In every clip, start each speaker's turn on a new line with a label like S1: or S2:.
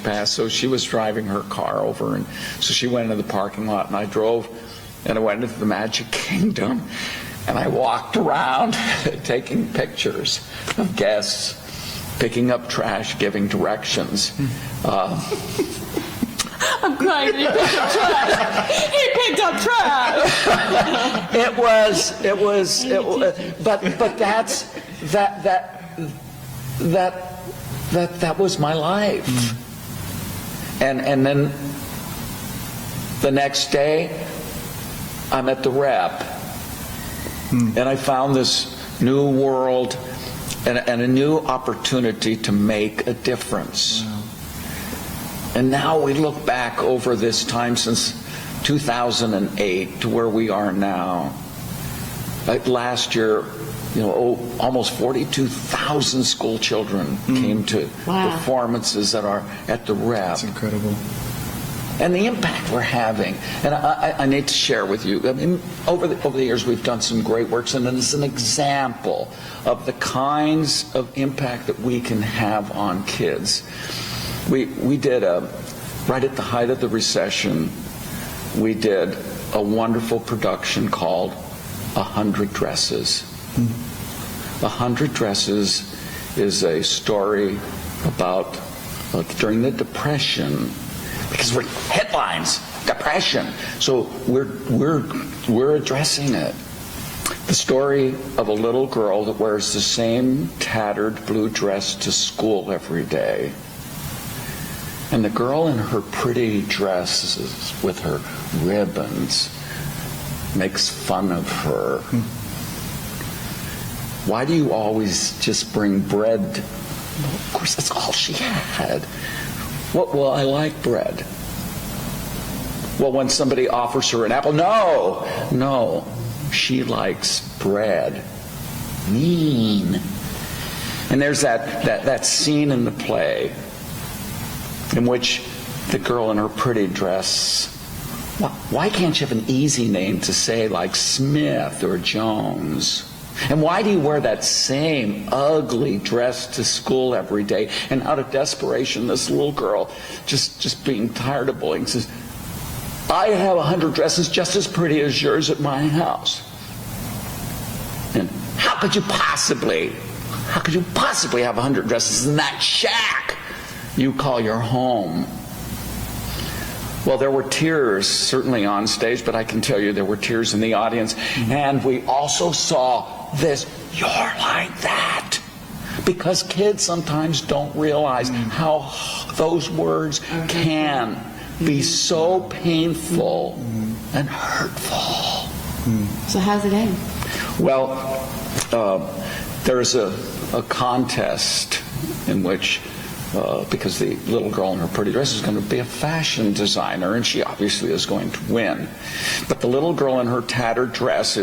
S1: passed. So she was driving her car over, and so she went into the parking lot, and I drove, and I went into the Magic Kingdom, and I walked around taking pictures of guests, picking up trash, giving directions.
S2: I'm crying. He picked up trash. He picked up trash.
S1: But that was my life. And then the next day, I'm at the rep, and I found this new world and a new opportunity to make a difference. Wow. And now we look back over this time since 2008 to where we are now. Like last year, almost 42,000 school children came to performances that are at the rep.
S3: That's incredible.
S1: And the impact we're having. And I need to share with you, I mean, over the years we've done some great works, and it's an example of the kinds of impact that we can have on kids. We did, right at the height of the recession, we did a wonderful production called 100 Dresses. 100 Dresses is a story about during the Depression, because we're headlines, depression. So we're addressing it. The story of a little girl that wears the same tattered blue dress to school every day. And the girl in her pretty dresses with her ribbons makes fun of her. Why do you always just bring bread? Well, of course, that's all she had. Well, I like bread. Well, when somebody offers her an apple, no, she likes bread. Mean. And there's that scene in the play in which the girl in her pretty dress, why can't you have an easy name to say like Smith or Jones? And why do you wear that same ugly dress to school every day? And out of desperation, this little girl, just being tired of bullying, says, I have 100 dresses just as pretty as yours at my house. And how could you possibly have 100 dresses in that shack you call your home? Well, there were tears certainly on stage, but I can tell you there were tears in the audience. And we also saw this, you're like that. Because kids sometimes don't realize how those words can be so painful and hurtful.
S2: So how's it end?
S1: Well, there's a contest in which because the little girl in her pretty dress is going to be a fashion designer, and she obviously is going to win. But the little girl in her tattered dress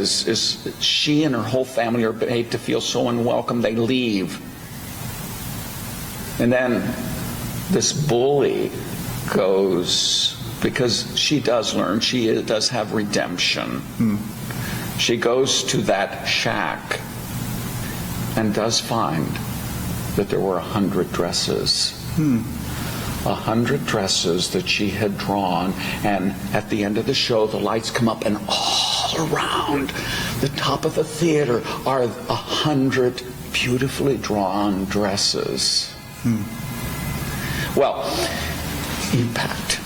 S1: she and her whole family are made to feel so unwelcome they leave. And then this bully goes, because she does learn, she does have redemption. She goes to that shack and does find that there were 100 dresses. 100 dresses that she had drawn, and at the end of the show the lights come up, and all around the top of the theater are 100 beautifully drawn dresses. Well, impact.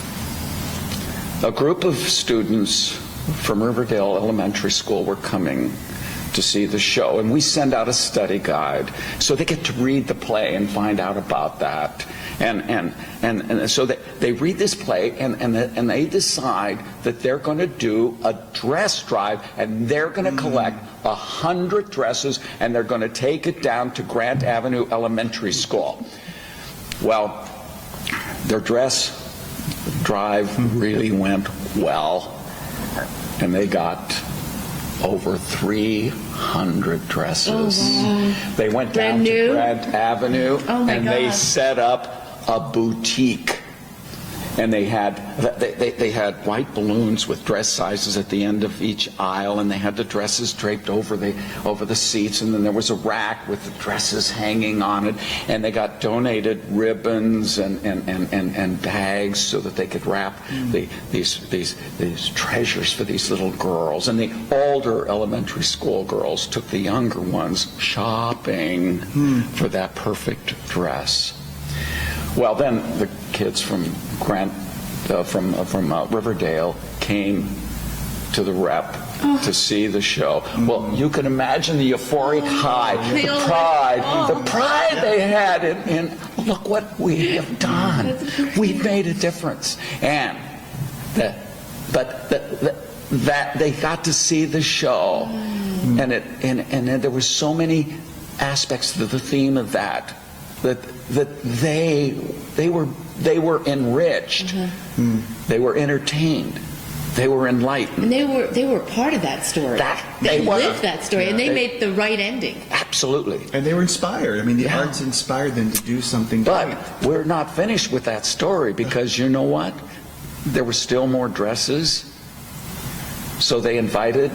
S1: A group of students from Riverdale Elementary School were coming to see the show, and we send out a study guide so they get to read the play and find out about that, and so they read this play, and they decide that they're going to do a dress drive, and they're going to collect 100 dresses, and they're going to take it down to Grant Avenue Elementary School. Well, their dress drive really went well, and they got over 300 dresses.
S2: Oh, wow.
S1: They went down to Grant Avenue, and they set up a boutique. And they had white balloons with dress sizes at the end of each aisle, and they had the dresses draped over the seats, and then there was a rack with the dresses hanging on it, and they got donated ribbons and bags so that they could wrap these treasures for these little girls. And the older elementary school girls took the younger ones shopping for that perfect dress. Well, then the kids from Riverdale came to the rep to see the show. Well, you can imagine the euphoric high, the pride they had in look what we have done. We've made a difference. And that they got to see the show, and there were so many aspects to the theme of that they were enriched, they were entertained, they were enlightened,
S3: and they were part of that story. They lived that story, and they made the right ending.
S1: Absolutely.
S4: And they were inspired. I mean, the arts inspired them to do something great.
S1: But we're not finished with that story, because you know what? There were still more dresses. So they invited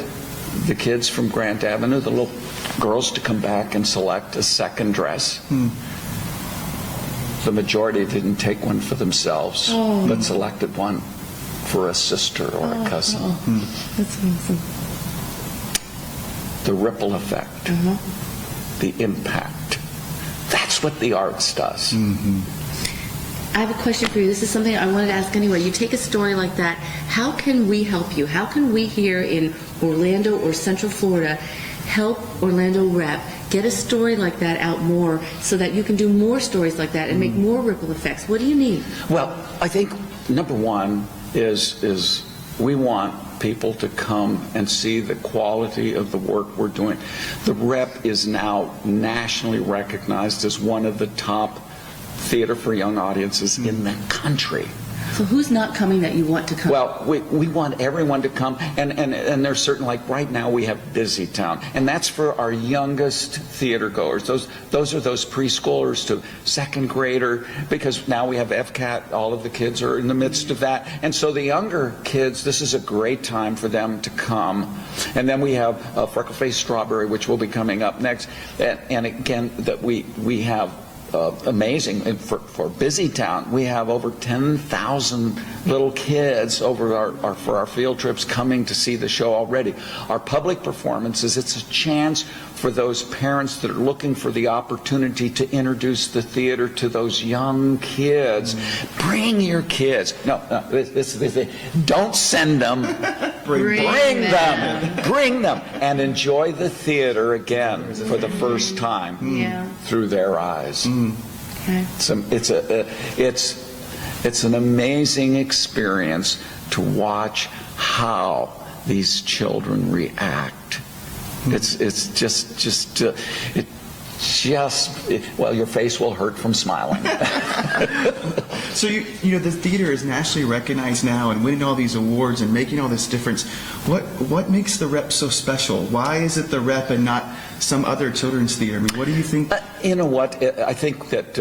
S1: the kids from Grant Avenue, the little girls, to come back and select a second dress. The majority didn't take one for themselves, but selected one for a sister or a cousin.
S3: That's awesome.
S1: The ripple effect, the impact. That's what the arts does.
S3: I have a question for you. This is something I wanted to ask anyway. You take a story like that, how can we help you? How can we here in Orlando or Central Florida help Orlando Rep get a story like that out more so that you can do more stories like that and make more ripple effects? What do you need?
S1: Well, I think number one is we want people to come and see the quality of the work we're doing. The Rep is now nationally recognized as one of the top theater for young audiences in the country.
S3: So who's not coming that you want to come?
S1: Well, we want everyone to come, and there's certain, like right now we have Busy Town, and that's for our youngest theater goers. Those are those preschoolers to second grader, because now we have FCAT, all of the kids are in the midst of that, and so the younger kids, this is a great time for them to come. And then we have Freckle-Faced Strawberry, which will be coming up next, and again, that we have amazing. And for Busy Town, we have over 10,000 little kids for our field trips coming to see the show already. Our public performances, it's a chance for those parents that are looking for the opportunity to introduce the theater to those young kids. Bring your kids. No, don't send them. Bring them and enjoy the theater again for the first time through their eyes.
S3: Okay.
S1: It's an amazing experience to watch how these children react. Well, your face will hurt from smiling.
S4: So the theater is nationally recognized now and winning all these awards and making all this difference. What makes the Rep so special? Why is it the Rep and not some other children's theater? I mean, what do you think?
S1: You know what? I think that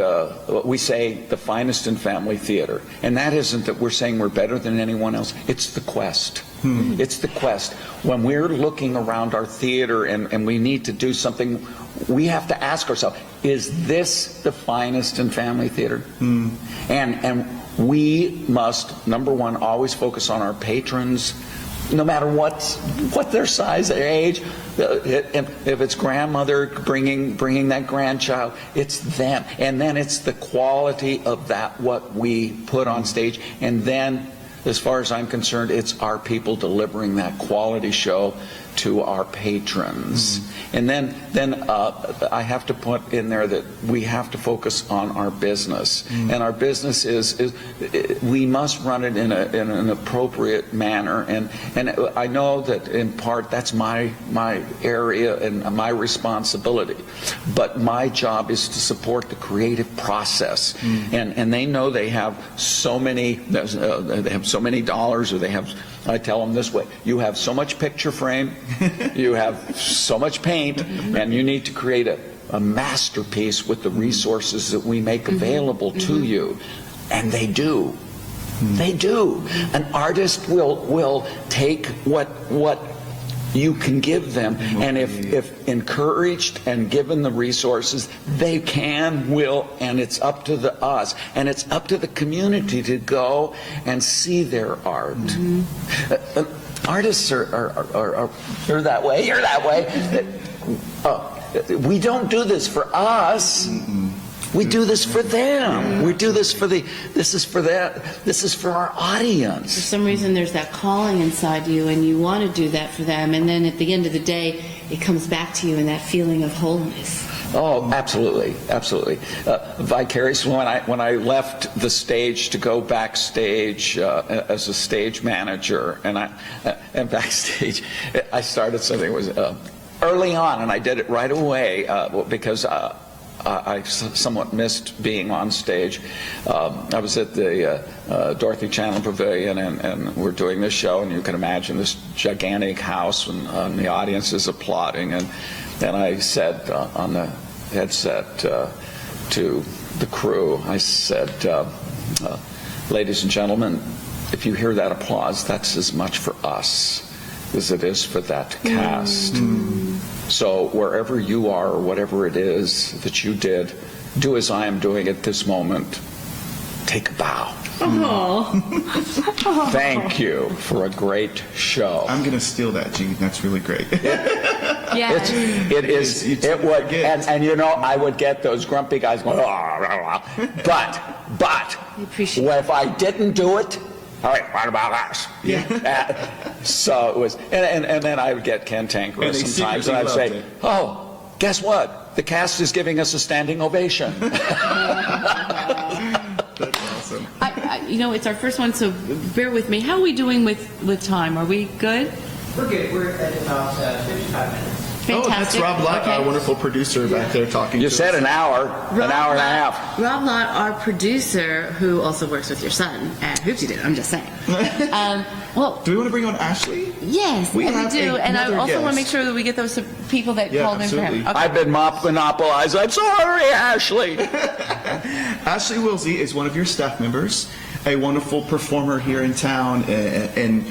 S1: we say the finest in family theater, and that isn't that we're saying we're better than anyone else. It's the quest. It's the quest. When we're looking around our theater and we need to do something, we have to ask ourselves, is this the finest in family theater? And we must, number one, always focus on our patrons, no matter what their size, their age. If it's grandmother bringing that grandchild, it's them. And then it's the quality of that, what we put on stage. And then, as far as I'm concerned, it's our people delivering that quality show to our patrons. And then I have to put in there that we have to focus on our business. And our business is we must run it in an appropriate manner. And I know that in part that's my area and my responsibility. But my job is to support the creative process. And they know they have so many dollars, or I tell them this way: you have so much picture frame, you have so much paint, and you need to create a masterpiece with the resources that we make available to you. And they do. They do. An artist will take what you can give them, and if encouraged and given the resources, they will, and it's up to us, and it's up to the community to go and see their art. Artists are you're that way, you're that way. We don't do this for us. We do this for them. We do this for this is for our audience.
S3: For some reason, there's that calling inside you, and you want to do that for them. And then at the end of the day, it comes back to you in that feeling of wholeness.
S1: Oh, absolutely, absolutely. Vicariously, when I left the stage to go backstage as a stage manager, and backstage, I started something that was early on, and I did it right away because. I somewhat missed being on stage. I was at the Dorothy Chandler Pavilion, and we're doing this show, and you can imagine this gigantic house, and the audience is applauding. And then I said on the headset to the crew, I said, ladies and gentlemen, if you hear that applause, that's as much for us as it is for that cast. So wherever you are, or whatever it is that you did, do as I am doing at this moment. Take a bow. Thank you for a great show.
S4: I'm going to steal that, Gene. That's really great.
S3: Yeah.
S1: It would, and you know, I would get those grumpy guys going, but if I didn't do it, all right, what about us?
S4: Yeah.
S1: So it was, and then I would get cantankerous sometimes, and I'd say, oh, guess what? The cast is giving us a standing ovation.
S4: That's awesome.
S3: You know, it's our first one, so bear with me. How are we doing with time? Are we good?
S5: We're good. We're at about 55 minutes.
S4: Oh, that's
S3: Fantastic.
S4: Rob Lott, our wonderful producer back there talking
S1: You
S4: to
S1: said
S4: us.
S1: an hour and a half.
S3: Rob Lott, our producer, who also works with your son at Hoopsie Doo, I'm just saying. Well,
S4: Do we want to bring on Ashley?
S3: yes,
S4: We
S3: and
S4: have
S3: we do. And I
S4: another
S3: also want to make
S4: guest.
S3: sure that we get those people that
S4: Yeah,
S3: called in for him.
S4: absolutely.
S3: Okay.
S1: I've been monopolized. I'm sorry, Ashley.
S4: Ashley Wilsey is one of your staff members, a wonderful performer here in town, and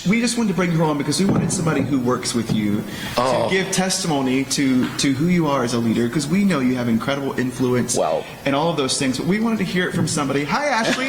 S4: we just wanted to bring her on because we wanted somebody who works with you to give testimony to who you are as a leader, because we know you have incredible influence
S1: Well.
S4: and all of those things, but we wanted to hear it from somebody. Hi, Ashley.